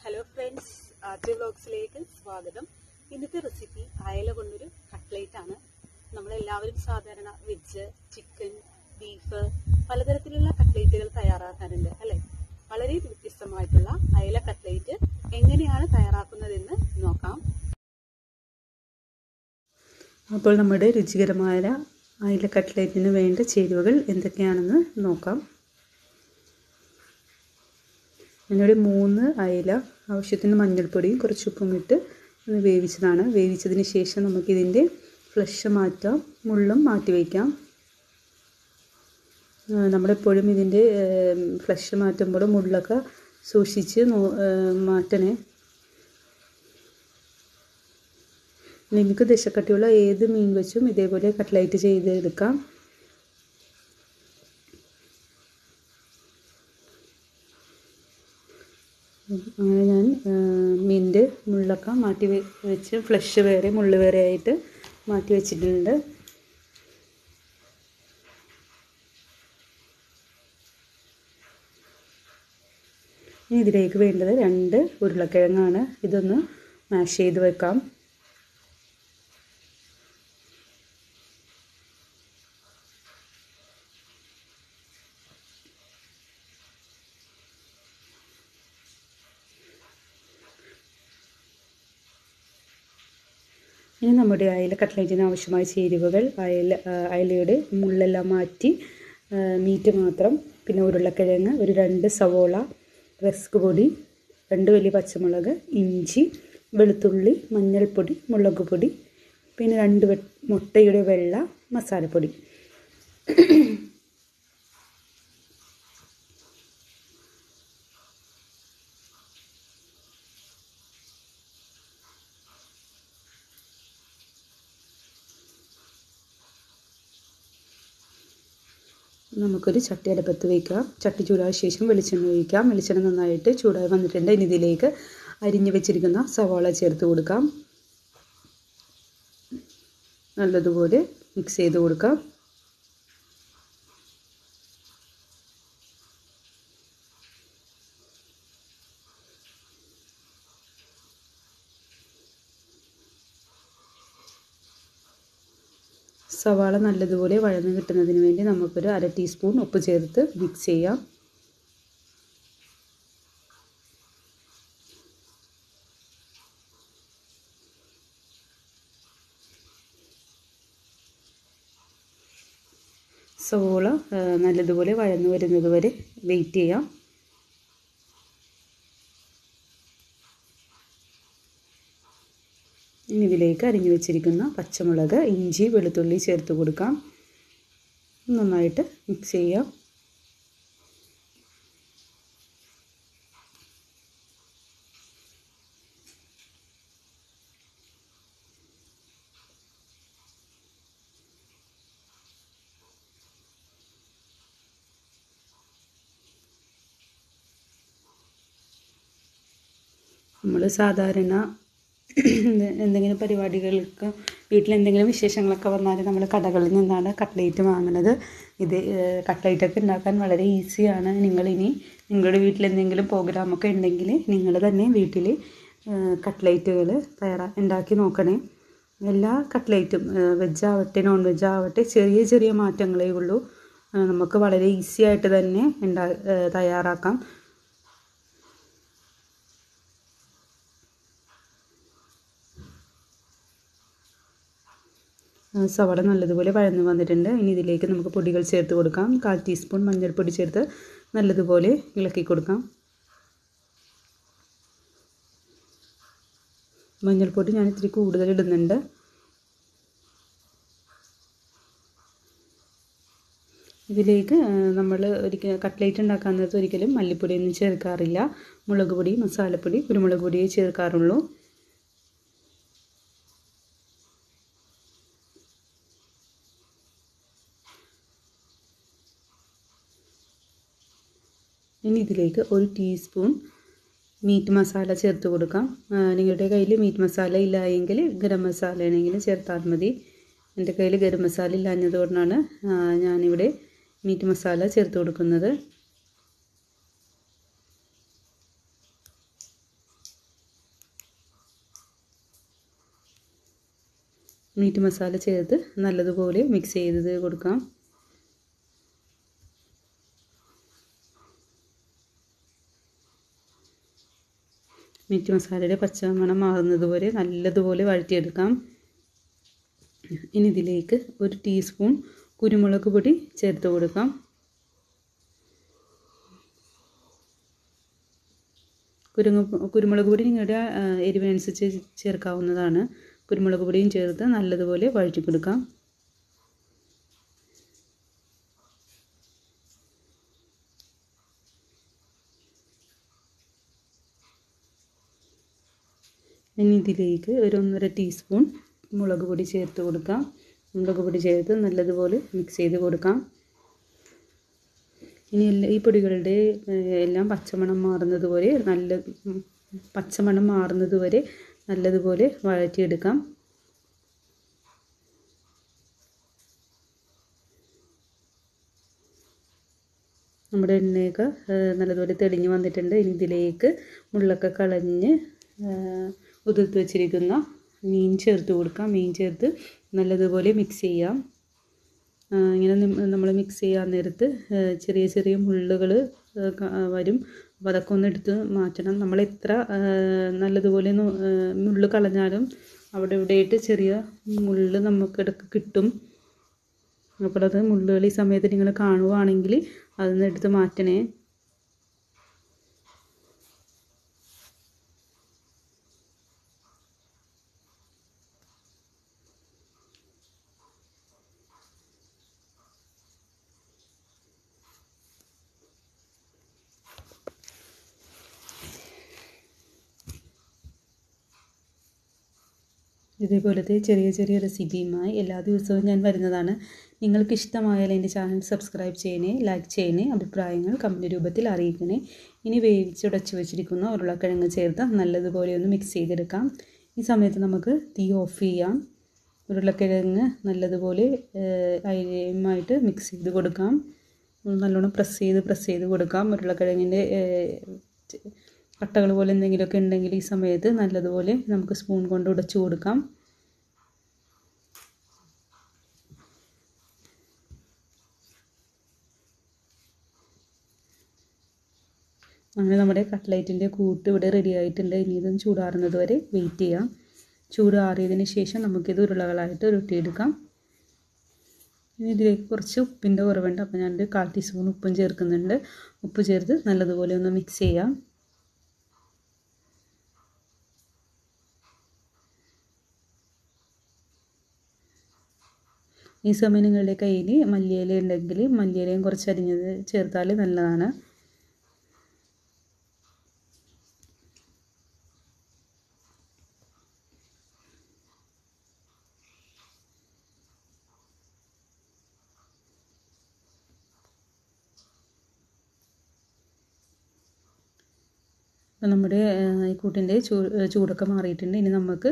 Hello friends, ആർട്ടി വ്ലോഗ്സിലേക്ക് സ്വാഗതം. ഇന്നത്തെ recipe അയല കൊണ്ടൊരു കട്ട്ലേറ്റ് ആണ്. നമ്മളെല്ലാവരും സാധാരണ വെജ്, ചിക്കൻ, ബീഫ് പലതരത്തിലുള്ള കട്ട്ലേറ്റുകൾ തയ്യാറാക്കാറുണ്ട് അല്ലെ. വളരെ വ്യത്യസ്തമായിട്ടുള്ള അയല കട്ട്ലേറ്റ് എങ്ങനെയാണ് തയ്യാറാക്കുന്നതെന്ന് നോക്കാം. അപ്പോൾ നമ്മുടെ രുചികരമായ അയല കട്ട്ലേറ്റിന് വേണ്ട ചേരുവകൾ എന്തൊക്കെയാണെന്ന് നോക്കാം. ഞാനൊരു 3 അയല ആവശ്യത്തിന് മഞ്ഞൾപ്പൊടിയും കുറച്ച് ഉപ്പും ഇട്ട് ഒന്ന് വേവിച്ചതാണ്. വേവിച്ചതിന് ശേഷം നമുക്കിതിൻ്റെ ഫ്ലഷ് മാറ്റാം, മുള്ളും മാറ്റി വയ്ക്കാം. നമ്മളെപ്പോഴും ഇതിൻ്റെ ഫ്ലഷ് മാറ്റുമ്പോൾ മുള്ളൊക്കെ സൂക്ഷിച്ച് മാറ്റണേ. നിങ്ങൾക്ക് ദശക്കട്ടിയുള്ള ഏത് മീൻ വെച്ചും ഇതേപോലെ കട്ട്ലേറ്റ് ചെയ്തെടുക്കാം. അങ്ങനെ ഞാൻ മീനിൻ്റെ മുള്ളൊക്കെ മാറ്റി വെച്ച് ഫ്ലഷ് വേറെ മുള്ള് വേറെ ആയിട്ട് മാറ്റി വെച്ചിട്ടുണ്ട്. ഇനി ഇതിലേക്ക് വേണ്ടത് 2 ഉരുളക്കിഴങ്ങാണ്. ഇതൊന്ന് മാഷ് ചെയ്ത് വെക്കാം. ഇനി നമ്മുടെ അയല കട്ട്ലേറ്റിന് ആവശ്യമായ ചേരുവകൾ: അയലയുടെ മുള്ളെല്ലാം മാറ്റി മീറ്റ് മാത്രം, പിന്നെ ഉരുളക്കിഴങ്ങ്, ഒരു 2 സവോള, റസ്ക് പൊടി, 2 വലിയ പച്ചമുളക്, ഇഞ്ചി, വെളുത്തുള്ളി, മഞ്ഞൾപ്പൊടി, മുളക് പൊടി, പിന്നെ 2 മുട്ടയുടെ വെള്ള, മസാലപ്പൊടി. നമുക്കൊരു ചട്ടി അടുപ്പത്ത് വയ്ക്കാം. ചട്ടി ചൂടായ ശേഷം വെളിച്ചെണ്ണ ഒഴിക്കാം. വെളിച്ചെണ്ണ നന്നായിട്ട് ചൂടായി വന്നിട്ടുണ്ട്. ഇനി ഇതിലേക്ക് അരിഞ്ഞു വെച്ചിരിക്കുന്ന സവാള ചേർത്ത് കൊടുക്കാം. നല്ലതുപോലെ മിക്സ് ചെയ്ത് കൊടുക്കാം. സവാള നല്ലതുപോലെ വഴന്ന് കിട്ടുന്നതിന് വേണ്ടി നമുക്കൊരു 1/2 ടീസ്പൂൺ ഉപ്പ് ചേർത്ത് മിക്സ് ചെയ്യാം. സവാള നല്ലതുപോലെ വഴന്ന് വരുന്നത് വരെ വെയിറ്റ് ചെയ്യാം. ഇനി ഇതിലേക്ക് അരിഞ്ഞു വെച്ചിരിക്കുന്ന പച്ചമുളക്, ഇഞ്ചി, വെളുത്തുള്ളി ചേർത്ത് കൊടുക്കാം. നന്നായിട്ട് മിക്സ് ചെയ്യാം. നമ്മൾ സാധാരണ എന്തെങ്കിലും പരിപാടികൾക്ക് വീട്ടിലെന്തെങ്കിലും വിശേഷങ്ങളൊക്കെ വന്നാൽ നമ്മൾ കടകളിൽ നിന്നാണ് കട്ട്ലേറ്റ് വാങ്ങുന്നത്. ഇത് കട്ട്ലേറ്റൊക്കെ ഉണ്ടാക്കാൻ വളരെ ഈസിയാണ്. നിങ്ങളുടെ വീട്ടിൽ എന്തെങ്കിലും പ്രോഗ്രാമൊക്കെ ഉണ്ടെങ്കിൽ നിങ്ങൾ തന്നെ വീട്ടിൽ കട്ട്ലേറ്റുകൾ ഉണ്ടാക്കി നോക്കണേ. എല്ലാ കട്ട്ലേറ്റും വെജ് ആവട്ടെ നോൺ വെജ് ആവട്ടെ ചെറിയ ചെറിയ മാറ്റങ്ങളേ ഉള്ളൂ. നമുക്ക് വളരെ ഈസി ആയിട്ട് തന്നെ തയ്യാറാക്കാം. സവാള നല്ലതുപോലെ വഴന്ന് വന്നിട്ടുണ്ട്. ഇനി ഇതിലേക്ക് നമുക്ക് പൊടികൾ ചേർത്ത് കൊടുക്കാം. 1/4 ടീസ്പൂൺ മഞ്ഞൾപ്പൊടി ചേർത്ത് നല്ലതുപോലെ ഇളക്കി കൊടുക്കാം. മഞ്ഞൾപ്പൊടി ഞാൻ ഇത്തിരി കൂടുതൽ ഇടുന്നുണ്ട്. ഇതിലേക്ക് നമ്മൾ കട്ട്ലേറ്റ് ഉണ്ടാക്കാൻ നേരത്ത് ഒരിക്കലും മല്ലിപ്പൊടിയൊന്നും ചേർക്കാറില്ല. മുളക് പൊടി, മസാലപ്പൊടി, കുരുമുളക് പൊടിയേ ചേർക്കാറുള്ളൂ. ഇനി ഇതിലേക്ക് 1 ടീസ്പൂൺ മീറ്റ് മസാല ചേർത്ത് കൊടുക്കാം. നിങ്ങളുടെ കയ്യിൽ മീറ്റ് മസാല ഇല്ല എങ്കിൽ ഗരം മസാല ആണെങ്കിലും ചേർത്താൽ മതി. എൻ്റെ കയ്യിൽ ഗരം മസാല ഇല്ലാഞ്ഞതുകൊണ്ടാണ് ഞാനിവിടെ മീറ്റ് മസാല ചേർത്ത് കൊടുക്കുന്നത്. മീറ്റ് മസാല ചേർത്ത് നല്ലതുപോലെ മിക്സ് ചെയ്ത് കൊടുക്കാം. മീറ്റ് മസാലയുടെ പച്ചമണം മാറുന്നത് വരെ നല്ലതുപോലെ വഴറ്റിയെടുക്കാം. ഇനി ഇതിലേക്ക് 1 ടീസ്പൂൺ കുരുമുളക് പൊടി ചേർത്ത് കൊടുക്കാം. കുരുമുളക് പൊടി നിങ്ങളുടെ എരിവനുസരിച്ച് ചേർക്കാവുന്നതാണ്. കുരുമുളക് പൊടിയും ചേർത്ത് നല്ലതുപോലെ വഴറ്റി കൊടുക്കാം. ഇനി ഇതിലേക്ക് ഒരു 1.5 ടീസ്പൂൺ മുളക് പൊടി ചേർത്ത് കൊടുക്കാം. മുളക് പൊടി ചേർത്ത് നല്ലതുപോലെ മിക്സ് ചെയ്ത് കൊടുക്കാം. ഇനി ഈ പൊടികളുടെ എല്ലാം പച്ചമണം മാറുന്നത് വരെ നല്ലതുപോലെ വഴറ്റിയെടുക്കാം. നമ്മുടെ എണ്ണയൊക്കെ നല്ലതുപോലെ തെളിഞ്ഞ് വന്നിട്ടുണ്ട്. ഇനി ഇതിലേക്ക് മുള്ളൊക്കെ കളഞ്ഞ് ഉതിർത്ത് വെച്ചിരിക്കുന്ന മീൻ ചേർത്ത് കൊടുക്കാം. മീൻ ചേർത്ത് നല്ലതുപോലെ മിക്സ് ചെയ്യാം. ഇങ്ങനെ നമ്മൾ മിക്സ് ചെയ്യാൻ നേരത്ത് ചെറിയ ചെറിയ മുള്ളുകൾ വരും. അപ്പോൾ അതൊക്കെ ഒന്ന് എടുത്ത് മാറ്റണം. നമ്മൾ എത്ര നല്ലതുപോലെ മുള്ള് കളഞ്ഞാലും അവിടെ ഇവിടെയായിട്ട് ചെറിയ മുള്ള് നമുക്കിടക്ക് കിട്ടും. അപ്പോൾ അത് മുള്ളുകൾ ഈ സമയത്ത് നിങ്ങൾ കാണുവാണെങ്കിൽ അതൊന്ന് എടുത്ത് മാറ്റണേ. ഇതേപോലത്തെ ചെറിയ ചെറിയ റെസിപ്പിയുമായി എല്ലാ ദിവസവും ഞാൻ വരുന്നതാണ്. നിങ്ങൾക്ക് ഇഷ്ടമായാൽ എൻ്റെ ചാനൽ സബ്സ്ക്രൈബ് ചെയ്യണേ, ലൈക്ക് ചെയ്യണേ, അഭിപ്രായങ്ങൾ കമൻറ്റ് രൂപത്തിൽ അറിയിക്കണേ. ഇനി വേവിച്ചുടച്ച് വെച്ചിരിക്കുന്ന ഉരുളക്കിഴങ്ങ് ചേർത്ത് നല്ലതുപോലെ ഒന്ന് മിക്സ് ചെയ്തെടുക്കാം. ഈ സമയത്ത് നമുക്ക് തീ ഓഫ് ചെയ്യാം. ഉരുളക്കിഴങ്ങ് നല്ലതുപോലെ അരിയുമായിട്ട് മിക്സ് ചെയ്ത് കൊടുക്കാം. നല്ലോണം പ്രസ് ചെയ്ത് കൊടുക്കാം. ഉരുളക്കിഴങ്ങിൻ്റെ കട്ടകൾ പോലെ എന്തെങ്കിലുമൊക്കെ ഉണ്ടെങ്കിൽ ഈ സമയത്ത് നല്ലതുപോലെ നമുക്ക് സ്പൂൺ കൊണ്ട് ഉടച്ചു കൊടുക്കാം. അങ്ങനെ നമ്മുടെ കട്ട്ലൈറ്റിൻ്റെ കൂട്ട് ഇവിടെ റെഡി ആയിട്ടുണ്ട്. ഇനി ഇതൊന്ന് ചൂടാറുന്നത് വരെ വെയിറ്റ് ചെയ്യാം. ചൂടാറിയതിന് ശേഷം നമുക്കിത് ഉരുളകളായിട്ട് ഉരുട്ടിയെടുക്കാം. ഇനി ഇതിലേക്ക് കുറച്ച് ഉപ്പിൻ്റെ കുറവുണ്ട്. അപ്പോൾ ഞാൻ 1/4 ടീസ്പൂൺ ഉപ്പും ചേർക്കുന്നുണ്ട്. ഉപ്പ് ചേർത്ത് നല്ലതുപോലെ ഒന്ന് മിക്സ് ചെയ്യാം. ഈ സമയം നിങ്ങളുടെ കയ്യിൽ മല്ലിയില ഉണ്ടെങ്കിൽ മല്ലിയിലയും കുറച്ച് അരിഞ്ഞത് ചേർത്താൽ നല്ലതാണ്. അപ്പോൾ നമ്മുടെ ഈ കൂട്ടിൻ്റെ ചൂടൊക്കെ മാറിയിട്ടുണ്ട്. ഇനി നമുക്ക്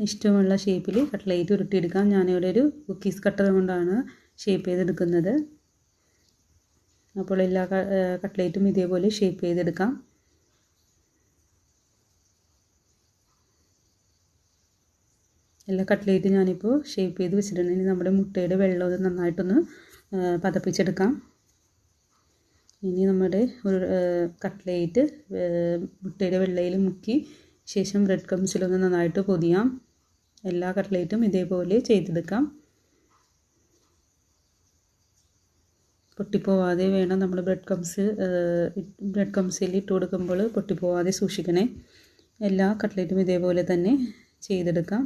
ഇഷ്ടമുള്ള ഷേപ്പിൽ കട്ട്ലൈറ്റ് ഉരുട്ടിയെടുക്കാം. ഞാനിവിടെ ഒരു കുക്കീസ് കട്ടർ കൊണ്ടാണ് ഷേപ്പ് ചെയ്തെടുക്കുന്നത്. അപ്പോൾ എല്ലാ കട്ട്ലൈറ്റും ഇതേപോലെ ഷേപ്പ് ചെയ്തെടുക്കാം. എല്ലാ കട്ട്ലൈറ്റും ഞാനിപ്പോൾ ഷേപ്പ് ചെയ്ത് വെച്ചിട്ടുണ്ട്. ഇനി നമ്മുടെ മുട്ടയുടെ വെള്ളം ഒന്ന് നന്നായിട്ടൊന്ന് പതപ്പിച്ചെടുക്കാം. ഇനി നമ്മുടെ ഒരു കട്ട്ലേറ്റ് മുട്ടയുടെ വെള്ളയിൽ മുക്കി ശേഷം ബ്രെഡ് ക്രംസിലൊന്ന് നന്നായിട്ട് പൊതിയാം. എല്ലാ കട്ട്ലേറ്റും ഇതേപോലെ ചെയ്തെടുക്കാം. പൊട്ടിപ്പോവാതെ വേണം നമ്മൾ ബ്രെഡ് ക്രംസിൽ ഇട്ട് കൊടുക്കുമ്പോൾ പൊട്ടിപ്പോവാതെ സൂക്ഷിക്കണേ. എല്ലാ കട്ട്ലേറ്റും ഇതേപോലെ തന്നെ ചെയ്തെടുക്കാം.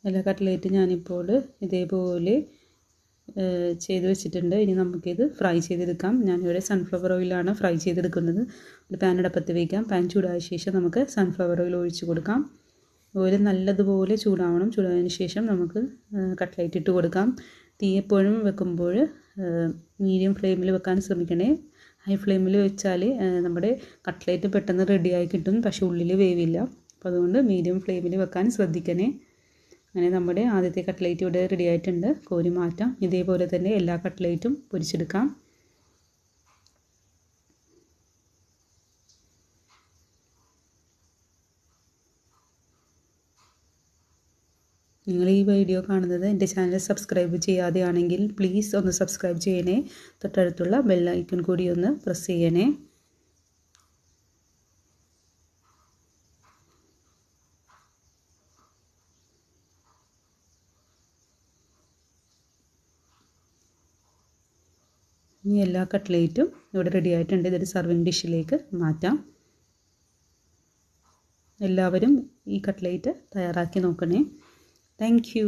എല്ലാ കട്ട്ലേറ്റ് ഞാനിപ്പോൾ ഇതേപോലെ ചെയ്ത് വെച്ചിട്ടുണ്ട്. ഇനി നമുക്കിത് ഫ്രൈ ചെയ്തെടുക്കാം. ഞാനിവിടെ സൺഫ്ലവർ ഓയിലാണ് ഫ്രൈ ചെയ്തെടുക്കുന്നത്. ഒരു പാൻ അടുപ്പത്ത് വയ്ക്കാം. പാൻ ചൂടായ ശേഷം നമുക്ക് സൺഫ്ലവർ ഓയിൽ ഒഴിച്ച് കൊടുക്കാം. ഓയിൽ നല്ലതുപോലെ ചൂടാവണം. ചൂടായതിന് ശേഷം നമുക്ക് കട്ട്ലേറ്റ് ഇട്ട് കൊടുക്കാം. തീ എപ്പോഴും വെക്കുമ്പോൾ മീഡിയം ഫ്ലെയിമിൽ വെക്കാൻ ശ്രമിക്കണേ. ഹൈ ഫ്ലെയിമിൽ വെച്ചാൽ നമ്മുടെ കട്ട്ലേറ്റ് പെട്ടെന്ന് റെഡിയായി കിട്ടും, പക്ഷേ ഉള്ളിൽ വേവില്ല. അപ്പോൾ അതുകൊണ്ട് മീഡിയം ഫ്ലെയിമിൽ വെക്കാൻ ശ്രദ്ധിക്കണേ. അങ്ങനെ നമ്മുടെ ആദ്യത്തെ കട്ട്ലേറ്റ് ഇവിടെ റെഡി ആയിട്ടുണ്ട്. കോരി മാറ്റാം. ഇതേപോലെ തന്നെ എല്ലാ കട്ട്ലേറ്റും പൊരിച്ചെടുക്കാം. നിങ്ങൾ ഈ വീഡിയോ കാണുന്നത് എൻ്റെ ചാനൽ സബ്സ്ക്രൈബ് ചെയ്യാതെയാണെങ്കിൽ പ്ലീസ് ഒന്ന് സബ്സ്ക്രൈബ് ചെയ്യണേ. തൊട്ടടുത്തുള്ള ബെൽ ഐക്കൺ കൂടി ഒന്ന് പ്രസ് ചെയ്യണേ. ഇനി എല്ലാ കട്ട്ലേറ്റും ഇവിടെ റെഡി ആയിട്ടുണ്ട്. ഇതൊരു സർവിങ് ഡിഷിലേക്ക് മാറ്റാം. എല്ലാവരും ഈ കട്ട്ലേറ്റ് തയ്യാറാക്കി നോക്കണേ. Thank you.